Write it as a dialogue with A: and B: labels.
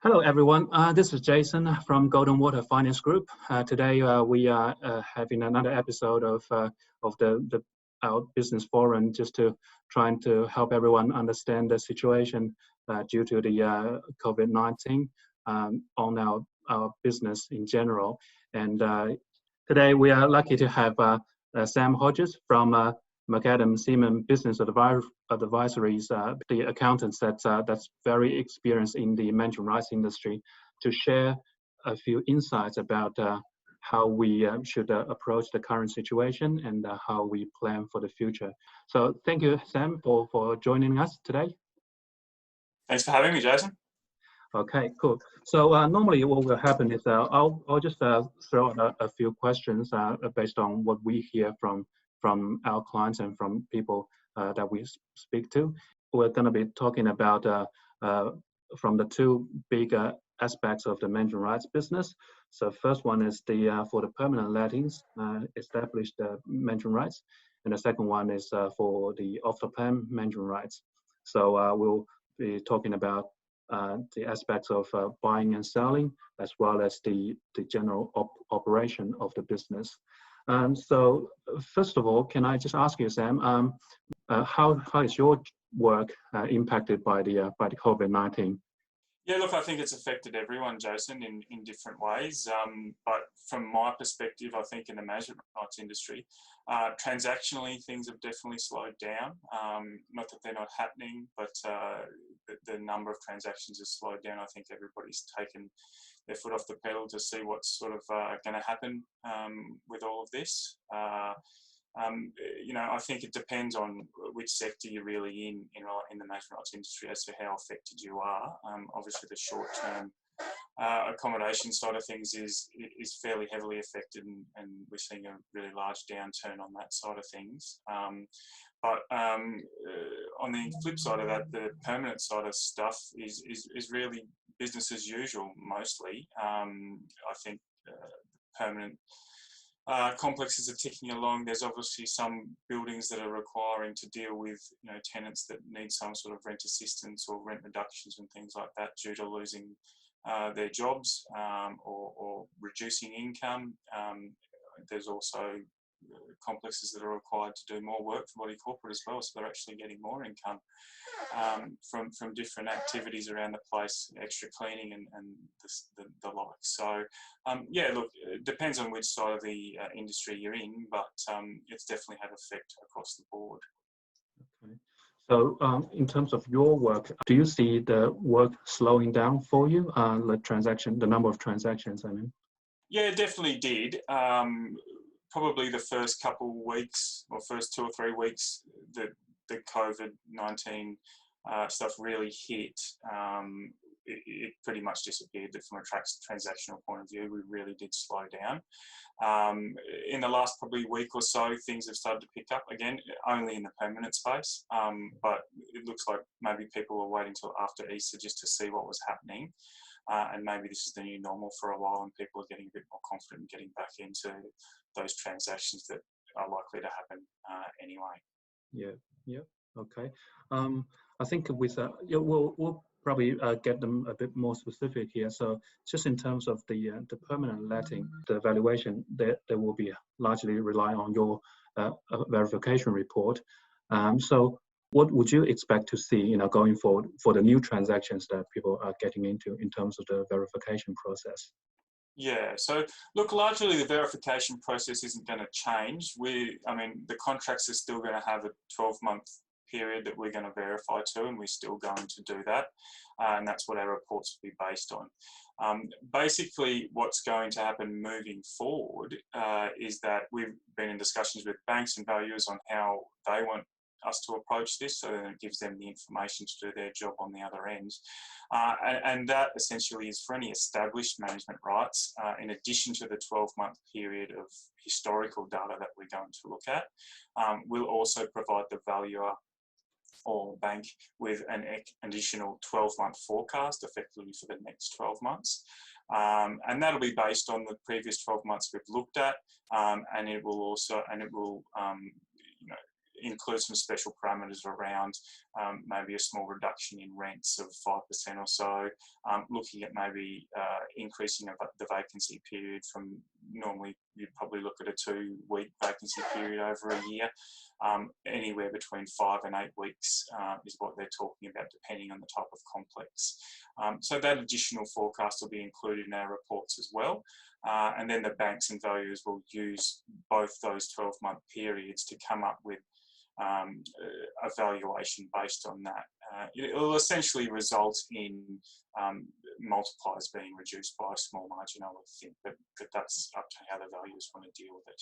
A: Hello, everyone. This is Jason from Goldenwater Finance Group. Today, we are having another episode of our business forum, just to trying to help everyone understand the situation due to the COVID-19 on our business in general. And today, we are lucky to have Sam Hodgetts from McAdam Siemon Business Advisories, the accountants that's very experienced in the management rights industry, to share a few insights about how we should approach the current situation and how we plan for the future. So thank you, Sam, for joining us today.
B: Thanks for having me, Jason.
A: Okay, cool. So normally what will happen is I'll just throw out a few questions based on what we hear from our clients and from people that we speak to. We're going to be talking about from the two big aspects of the management rights business. So first one is for the permanent lettings, established management rights, and the second one is for the off-the-plan management rights. So we'll be talking about the aspects of buying and selling, as well as the general operation of the business. So first of all, can I just ask you, Sam, how is your work impacted by the COVID-19?
B: Yeah, look, I think it's affected everyone, Jason, in different ways. But from my perspective, I think in the management rights industry, transactionally, things have definitely slowed down. Not that they're not happening, but the number of transactions has slowed down. I think everybody's taken their foot off the pedal to see what's sort of going to happen with all of this. I think it depends on which sector you're really in the management rights industry as to how affected you are. Obviously, the short-term accommodation side of things is fairly heavily affected, and we're seeing a really large downturn on that side of things. But on the flip side of that, the permanent side of stuff is really business as usual mostly. I think permanent complexes are ticking along. There's obviously some buildings that are requiring to deal with tenants that need some sort of rent assistance or rent reductions and things like that due to losing their jobs or reducing income. There's also complexes that are required to do more work for body corporate as well, so they're actually getting more income from different activities around the place, extra cleaning and the like. So yeah, look, it depends on which side of the industry you're in, but it's definitely had effect across the board.
A: Okay. So in terms of your work, do you see the work slowing down for you, the number of transactions, I mean?
B: Yeah, it definitely did. Probably the first couple of weeks or first 2 or 3 weeks that the COVID-19 stuff really hit, it pretty much disappeared. From a transactional point of view, we really did slow down. In the last probably week or so, things have started to pick up again, only in the permanent space. But it looks like maybe people were waiting till after Easter just to see what was happening. And maybe this is the new normal for a while, and people are getting a bit more confident in getting back into those transactions that are likely to happen anyway.
A: Yeah, okay. I think with we'll probably get them a bit more specific here. So just in terms of the permanent letting, the valuation, they will be largely rely on your verification report. So what would you expect to see, going forward for the new transactions that people are getting into in terms of the verification process?
B: Yeah, so look, largely the verification process isn't going to change. The contracts are still going to have a 12-month period that we're going to verify to, and we're still going to do that. And that's what our reports will be based on. Basically, what's going to happen moving forward is that we've been in discussions with banks and valuers on how they want us to approach this, so that it gives them the information to do their job on the other end. And that essentially is for any established management rights, in addition to the 12-month period of historical data that we're going to look at. We'll also provide the valuer or bank with an additional 12-month forecast, effectively for the next 12 months. And that'll be based on the previous 12 months we've looked at, and it will include some special parameters around maybe a small reduction in rents of 5% or so, looking at maybe increasing the vacancy period from normally you'd probably look at a 2-week vacancy period over a year. Anywhere between 5 and 8 weeks is what they're talking about, depending on the type of complex. So that additional forecast will be included in our reports as well. And then the banks and valuers will use both those 12-month periods to come up with a valuation based on that. It will essentially result in multipliers being reduced by a small margin, I would think, but that's up to how the valuers want to deal with it.